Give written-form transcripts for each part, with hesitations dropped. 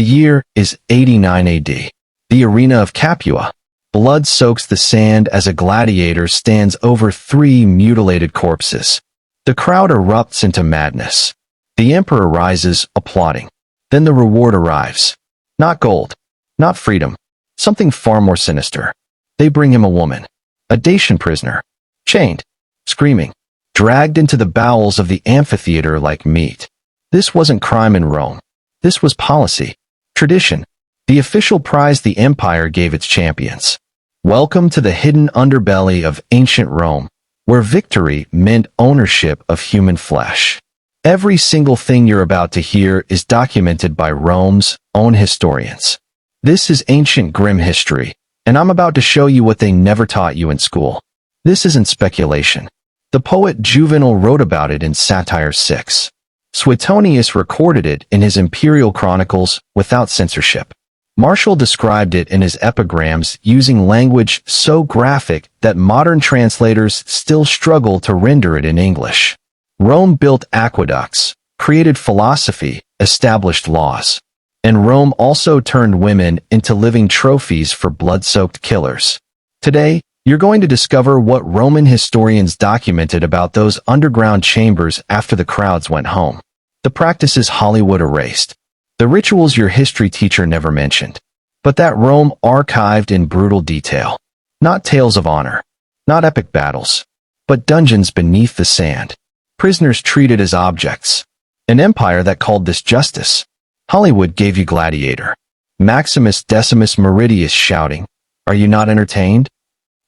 The year is 89 AD. The Arena of Capua. Blood soaks the sand as a gladiator stands over 3 mutilated corpses. The crowd erupts into madness. The emperor rises, applauding. Then the reward arrives. Not gold. Not freedom. Something far more sinister. They bring him a woman. A Dacian prisoner. Chained. Screaming. Dragged into the bowels of the amphitheater like meat. This wasn't crime in Rome. This was policy. Tradition. The official prize the empire gave its champions. Welcome to the hidden underbelly of ancient Rome, where victory meant ownership of human flesh. Every single thing you're about to hear is documented by Rome's own historians. This is ancient grim history, and I'm about to show you what they never taught you in school. This isn't speculation. The poet Juvenal wrote about it in Satire 6. Suetonius recorded it in his imperial chronicles without censorship. Martial described it in his epigrams using language so graphic that modern translators still struggle to render it in English. Rome built aqueducts, created philosophy, established laws. And Rome also turned women into living trophies for blood-soaked killers. Today, you're going to discover what Roman historians documented about those underground chambers after the crowds went home. The practices Hollywood erased. The rituals your history teacher never mentioned. But that Rome archived in brutal detail. Not tales of honor. Not epic battles. But dungeons beneath the sand. Prisoners treated as objects. An empire that called this justice. Hollywood gave you Gladiator. Maximus Decimus Meridius shouting, "Are you not entertained?"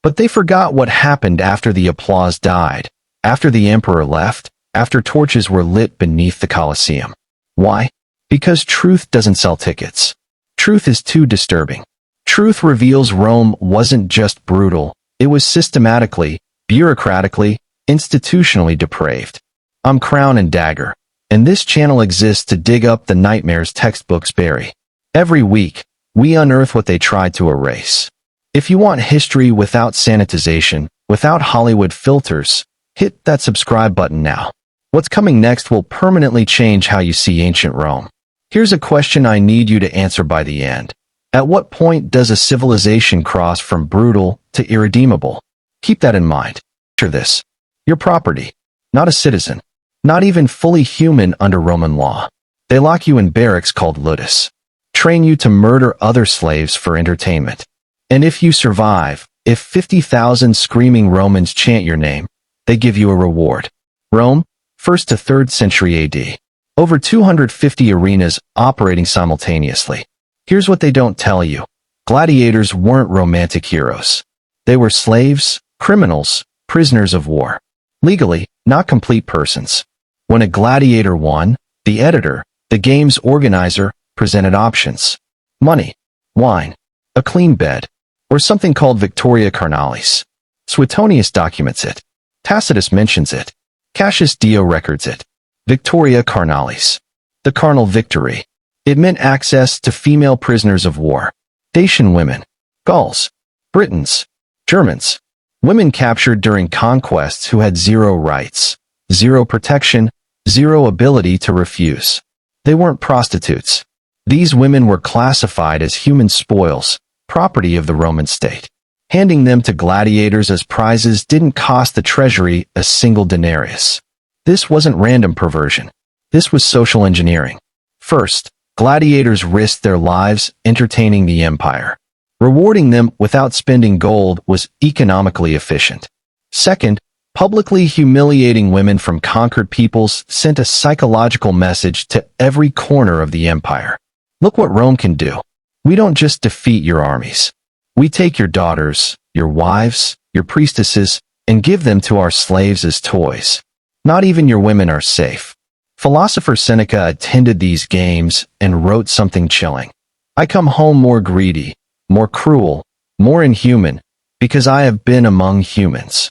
But they forgot what happened after the applause died, after the emperor left, after torches were lit beneath the Colosseum. Why? Because truth doesn't sell tickets. Truth is too disturbing. Truth reveals Rome wasn't just brutal, it was systematically, bureaucratically, institutionally depraved. I'm Crown and Dagger, and this channel exists to dig up the nightmares textbooks bury. Every week, we unearth what they tried to erase. If you want history without sanitization, without Hollywood filters, hit that subscribe button now. What's coming next will permanently change how you see ancient Rome. Here's a question I need you to answer by the end. At what point does a civilization cross from brutal to irredeemable? Keep that in mind. Picture this. Your property. Not a citizen. Not even fully human under Roman law. They lock you in barracks called ludus. Train you to murder other slaves for entertainment. And if you survive, if 50,000 screaming Romans chant your name, they give you a reward. Rome, 1st to 3rd century AD. Over 250 arenas operating simultaneously. Here's what they don't tell you. Gladiators weren't romantic heroes. They were slaves, criminals, prisoners of war. Legally, not complete persons. When a gladiator won, the editor, the game's organizer, presented options. Money, wine, a clean bed, or something called Victoria Carnalis. Suetonius documents it. Tacitus mentions it. Cassius Dio records it. Victoria Carnalis. The carnal victory. It meant access to female prisoners of war. Dacian women. Gauls. Britons. Germans. Women captured during conquests who had zero rights, zero protection, zero ability to refuse. They weren't prostitutes. These women were classified as human spoils, property of the Roman state. Handing them to gladiators as prizes didn't cost the treasury a single denarius. This wasn't random perversion. This was social engineering. First, gladiators risked their lives entertaining the empire. Rewarding them without spending gold was economically efficient. Second, publicly humiliating women from conquered peoples sent a psychological message to every corner of the empire. Look what Rome can do. We don't just defeat your armies. We take your daughters, your wives, your priestesses, and give them to our slaves as toys. Not even your women are safe. Philosopher Seneca attended these games and wrote something chilling. I come home more greedy, more cruel, more inhuman, because I have been among humans.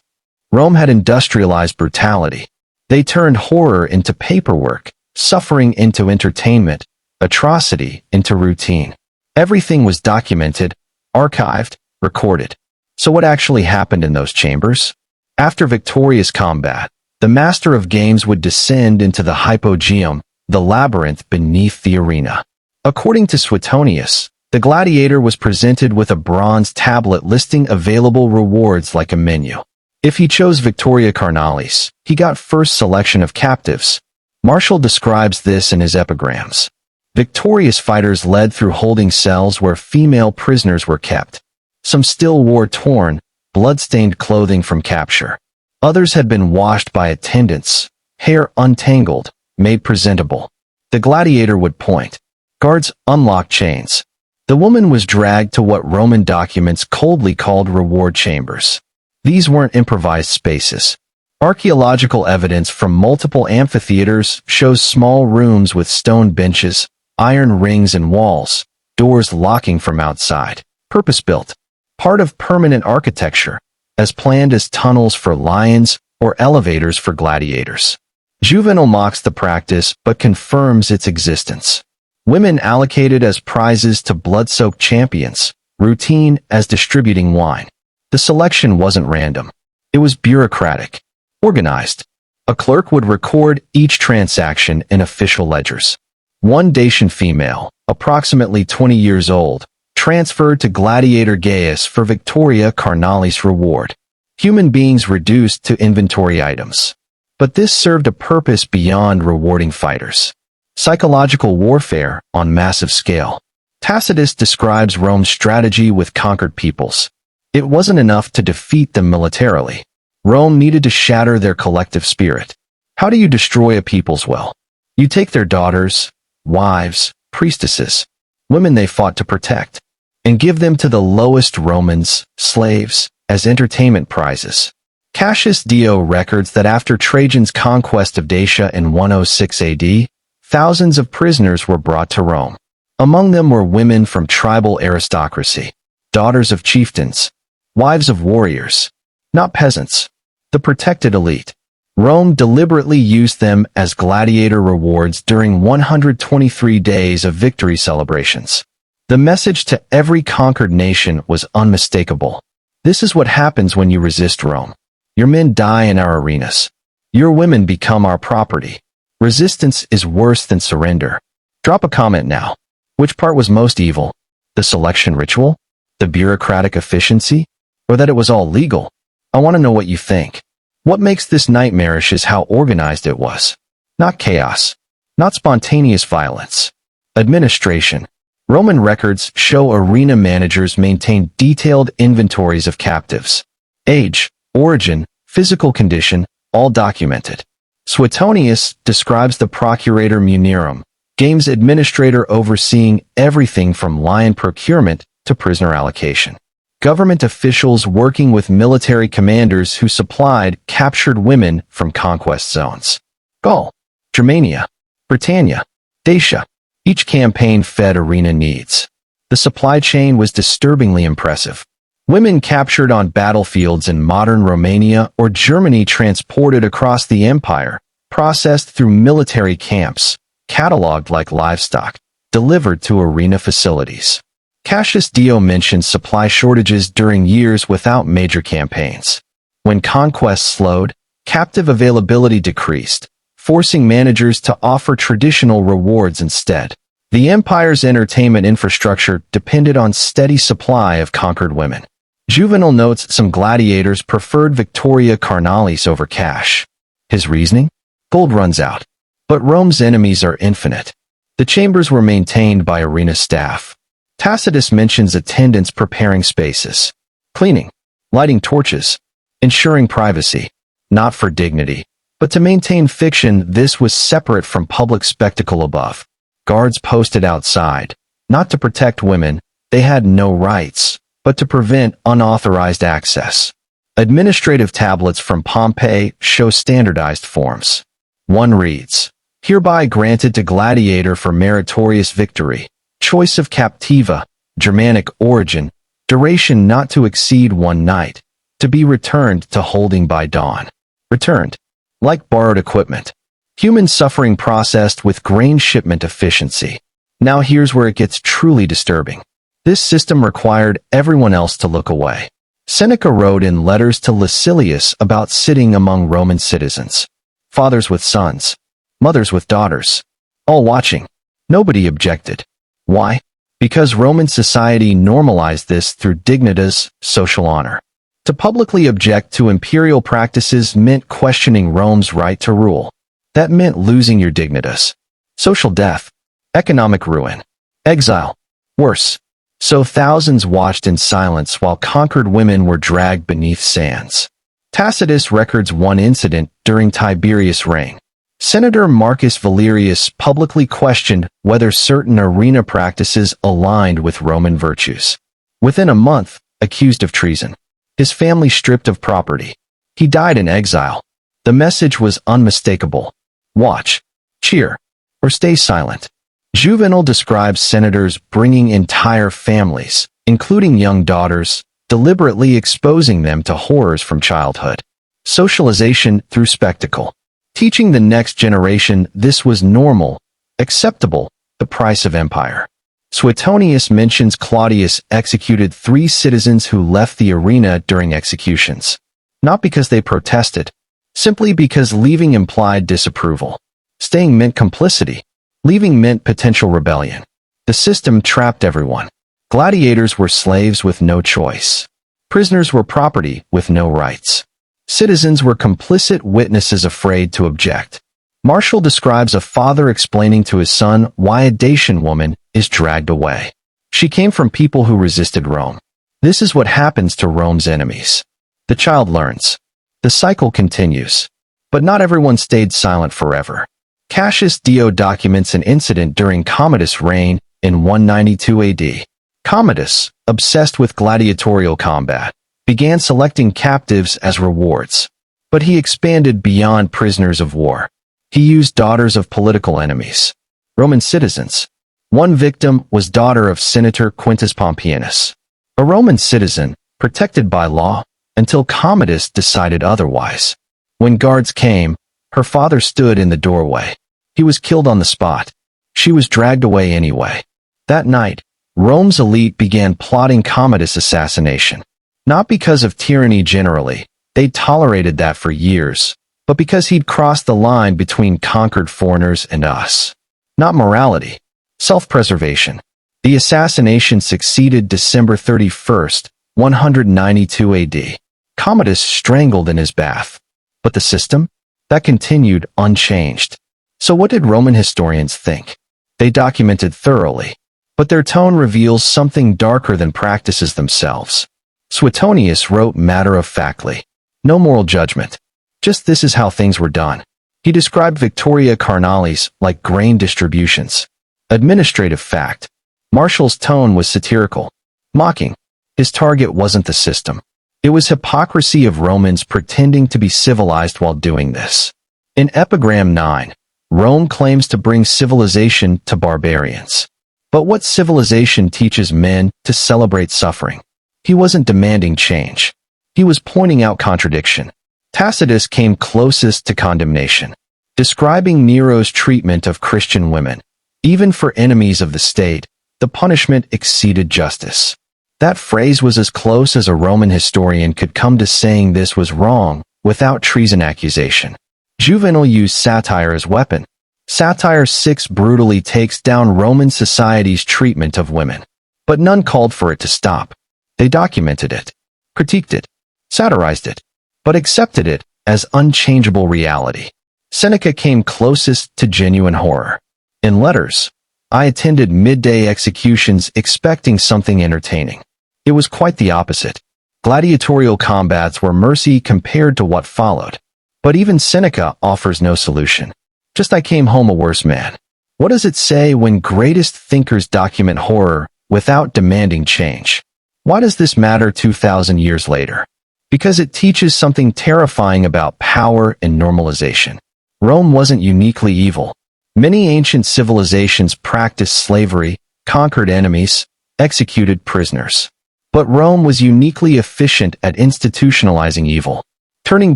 Rome had industrialized brutality. They turned horror into paperwork, suffering into entertainment, atrocity into routine. Everything was documented, archived, recorded. So what actually happened in those chambers? After victorious combat, the master of games would descend into the hypogeum, the labyrinth beneath the arena. According to Suetonius, the gladiator was presented with a bronze tablet listing available rewards like a menu. If he chose Victoria Carnalis, he got first selection of captives. Martial describes this in his epigrams. Victorious fighters led through holding cells where female prisoners were kept. Some still wore torn, blood-stained clothing from capture. Others had been washed by attendants, hair untangled, made presentable. The gladiator would point. Guards unlocked chains. The woman was dragged to what Roman documents coldly called reward chambers. These weren't improvised spaces. Archaeological evidence from multiple amphitheaters shows small rooms with stone benches, iron rings and walls, doors locking from outside. Purpose-built. Part of permanent architecture, as planned as tunnels for lions or elevators for gladiators. Juvenal mocks the practice but confirms its existence. Women allocated as prizes to blood-soaked champions, routine as distributing wine. The selection wasn't random. It was bureaucratic, organized. A clerk would record each transaction in official ledgers. One Dacian female, approximately 20 years old, transferred to gladiator Gaius for Victoria Carnalis reward. Human beings reduced to inventory items. But this served a purpose beyond rewarding fighters. Psychological warfare on massive scale. Tacitus describes Rome's strategy with conquered peoples. It wasn't enough to defeat them militarily. Rome needed to shatter their collective spirit. How do you destroy a people's will? You take their daughters, wives, priestesses, women they fought to protect, and give them to the lowest Romans, slaves, as entertainment prizes. Cassius Dio records that after Trajan's conquest of Dacia in 106 AD, thousands of prisoners were brought to Rome. Among them were women from tribal aristocracy, daughters of chieftains, wives of warriors, not peasants, the protected elite. Rome deliberately used them as gladiator rewards during 123 days of victory celebrations. The message to every conquered nation was unmistakable. This is what happens when you resist Rome. Your men die in our arenas. Your women become our property. Resistance is worse than surrender. Drop a comment now. Which part was most evil? The selection ritual? The bureaucratic efficiency? Or that it was all legal? I want to know what you think. What makes this nightmarish is how organized it was. Not chaos. Not spontaneous violence. Administration. Roman records show arena managers maintained detailed inventories of captives. Age, origin, physical condition, all documented. Suetonius describes the procurator munerium, games administrator overseeing everything from lion procurement to prisoner allocation. Government officials working with military commanders who supplied captured women from conquest zones. Gaul, Germania, Britannia, Dacia. Each campaign fed arena needs. The supply chain was disturbingly impressive. Women captured on battlefields in modern Romania or Germany transported across the empire, processed through military camps, cataloged like livestock, delivered to arena facilities. Cassius Dio mentions supply shortages during years without major campaigns. When conquest slowed, captive availability decreased, forcing managers to offer traditional rewards instead. The empire's entertainment infrastructure depended on steady supply of conquered women. Juvenal notes some gladiators preferred Victoria Carnalis over cash. His reasoning? Gold runs out. But Rome's enemies are infinite. The chambers were maintained by arena staff. Tacitus mentions attendants preparing spaces, cleaning, lighting torches, ensuring privacy, not for dignity, but to maintain fiction. This was separate from public spectacle above. Guards posted outside, not to protect women, they had no rights, but to prevent unauthorized access. Administrative tablets from Pompeii show standardized forms. One reads, "Hereby granted to gladiator for meritorious victory, choice of captiva, Germanic origin, duration not to exceed 1 night, to be returned to holding by dawn." Returned. Like borrowed equipment. Human suffering processed with grain shipment efficiency. Now here's where it gets truly disturbing. This system required everyone else to look away. Seneca wrote in letters to Lucilius about sitting among Roman citizens. Fathers with sons, mothers with daughters, all watching. Nobody objected. Why? Because Roman society normalized this through dignitas, social honor. To publicly object to imperial practices meant questioning Rome's right to rule. That meant losing your dignitas. Social death, economic ruin, exile, worse. So thousands watched in silence while conquered women were dragged beneath sands. Tacitus records one incident during Tiberius' reign. Senator Marcus Valerius publicly questioned whether certain arena practices aligned with Roman virtues. Within a month, accused of treason. His family stripped of property. He died in exile. The message was unmistakable. Watch, cheer, or stay silent. Juvenal describes senators bringing entire families, including young daughters, deliberately exposing them to horrors from childhood. Socialization through spectacle. Teaching the next generation this was normal, acceptable, the price of empire. Suetonius mentions Claudius executed 3 citizens who left the arena during executions. Not because they protested, simply because leaving implied disapproval. Staying meant complicity. Leaving meant potential rebellion. The system trapped everyone. Gladiators were slaves with no choice. Prisoners were property with no rights. Citizens were complicit witnesses afraid to object. Martial describes a father explaining to his son why a Dacian woman is dragged away. She came from people who resisted Rome. This is what happens to Rome's enemies. The child learns. The cycle continues. But not everyone stayed silent forever. Cassius Dio documents an incident during Commodus' reign in 192 AD. Commodus, obsessed with gladiatorial combat, began selecting captives as rewards. But he expanded beyond prisoners of war. He used daughters of political enemies, Roman citizens. One victim was daughter of Senator Quintus Pompeianus, a Roman citizen, protected by law, until Commodus decided otherwise. When guards came, her father stood in the doorway. He was killed on the spot. She was dragged away anyway. That night, Rome's elite began plotting Commodus' assassination. Not because of tyranny generally, they tolerated that for years, but because he'd crossed the line between conquered foreigners and us. Not morality. Self-preservation. The assassination succeeded December 31st, 192 AD. Commodus strangled in his bath. But the system? That continued unchanged. So what did Roman historians think? They documented thoroughly. But their tone reveals something darker than practices themselves. Suetonius wrote matter-of-factly. No moral judgment. Just this is how things were done. He described Victoria Carnalis like grain distributions. Administrative fact. Martial's tone was satirical. Mocking. His target wasn't the system. It was hypocrisy of Romans pretending to be civilized while doing this. In Epigram 9, Rome claims to bring civilization to barbarians. But what civilization teaches men to celebrate suffering? He wasn't demanding change. He was pointing out contradiction. Tacitus came closest to condemnation, describing Nero's treatment of Christian women. Even for enemies of the state, the punishment exceeded justice. That phrase was as close as a Roman historian could come to saying this was wrong, without treason accusation. Juvenal used satire as weapon. Satire 6 brutally takes down Roman society's treatment of women. But none called for it to stop. They documented it, critiqued it, satirized it, but accepted it as unchangeable reality. Seneca came closest to genuine horror. In letters, I attended midday executions expecting something entertaining. It was quite the opposite. Gladiatorial combats were mercy compared to what followed. But even Seneca offers no solution. Just I came home a worse man. What does it say when greatest thinkers document horror without demanding change? Why does this matter 2,000 years later? Because it teaches something terrifying about power and normalization. Rome wasn't uniquely evil. Many ancient civilizations practiced slavery, conquered enemies, executed prisoners. But Rome was uniquely efficient at institutionalizing evil, turning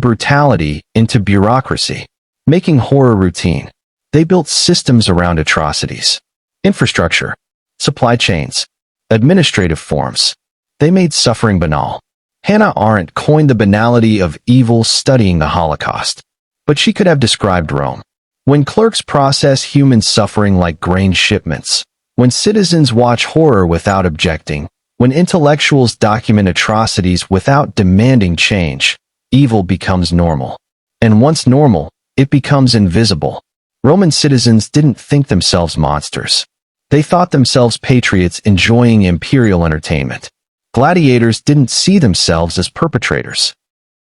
brutality into bureaucracy, making horror routine. They built systems around atrocities. Infrastructure, supply chains, administrative forms. They made suffering banal. Hannah Arendt coined the banality of evil studying the Holocaust. But she could have described Rome. When clerks process human suffering like grain shipments, When citizens watch horror without objecting, when intellectuals document atrocities without demanding change, evil becomes normal. And once normal, it becomes invisible. Roman citizens didn't think themselves monsters. They thought themselves patriots enjoying imperial entertainment. Gladiators didn't see themselves as perpetrators.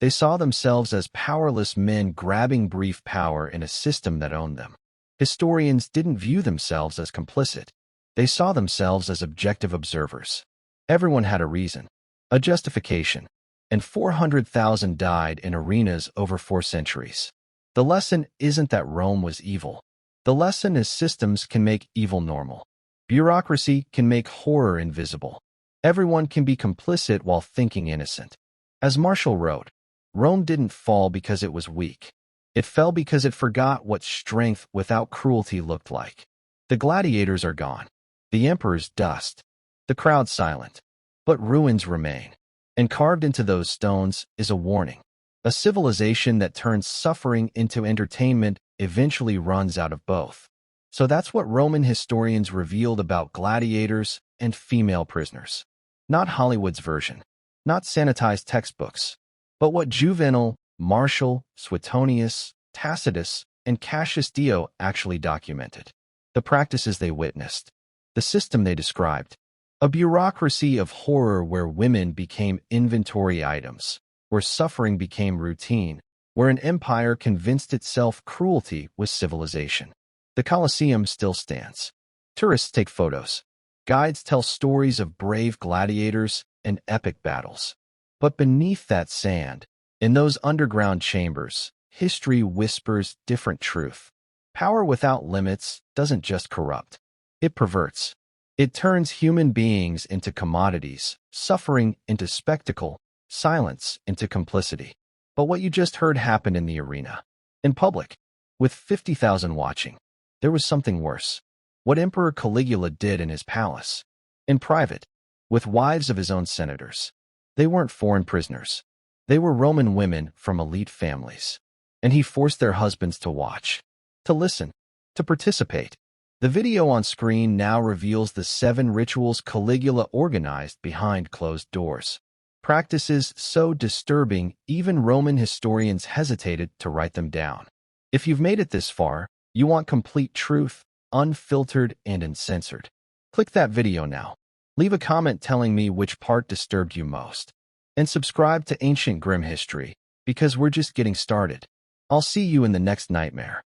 They saw themselves as powerless men grabbing brief power in a system that owned them. Historians didn't view themselves as complicit. They saw themselves as objective observers. Everyone had a reason, a justification, and 400,000 died in arenas over 4 centuries. The lesson isn't that Rome was evil. The lesson is systems can make evil normal. Bureaucracy can make horror invisible. Everyone can be complicit while thinking innocent. As Martial wrote, Rome didn't fall because it was weak. It fell because it forgot what strength without cruelty looked like. The gladiators are gone. The emperor's dust. The crowd silent. But ruins remain. And carved into those stones is a warning. A civilization that turns suffering into entertainment eventually runs out of both. So that's what Roman historians revealed about gladiators and female prisoners. Not Hollywood's version, not sanitized textbooks, but what Juvenal, Martial, Suetonius, Tacitus, and Cassius Dio actually documented. The practices they witnessed, the system they described, a bureaucracy of horror where women became inventory items, where suffering became routine, where an empire convinced itself cruelty was civilization. The Colosseum still stands. Tourists take photos. Guides tell stories of brave gladiators and epic battles. But beneath that sand, in those underground chambers, history whispers different truth. Power without limits doesn't just corrupt. It perverts. It turns human beings into commodities, suffering into spectacle, silence into complicity. But what you just heard happened in the arena. In public, with 50,000 watching. There was something worse. What Emperor Caligula did in his palace. In private, with wives of his own senators. They weren't foreign prisoners. They were Roman women from elite families. And he forced their husbands to watch, to listen, to participate. The video on screen now reveals the 7 rituals Caligula organized behind closed doors. Practices so disturbing, even Roman historians hesitated to write them down. If you've made it this far, you want complete truth, unfiltered and uncensored. Click that video now. Leave a comment telling me which part disturbed you most. And subscribe to Ancient Grim History, because we're just getting started. I'll see you in the next nightmare.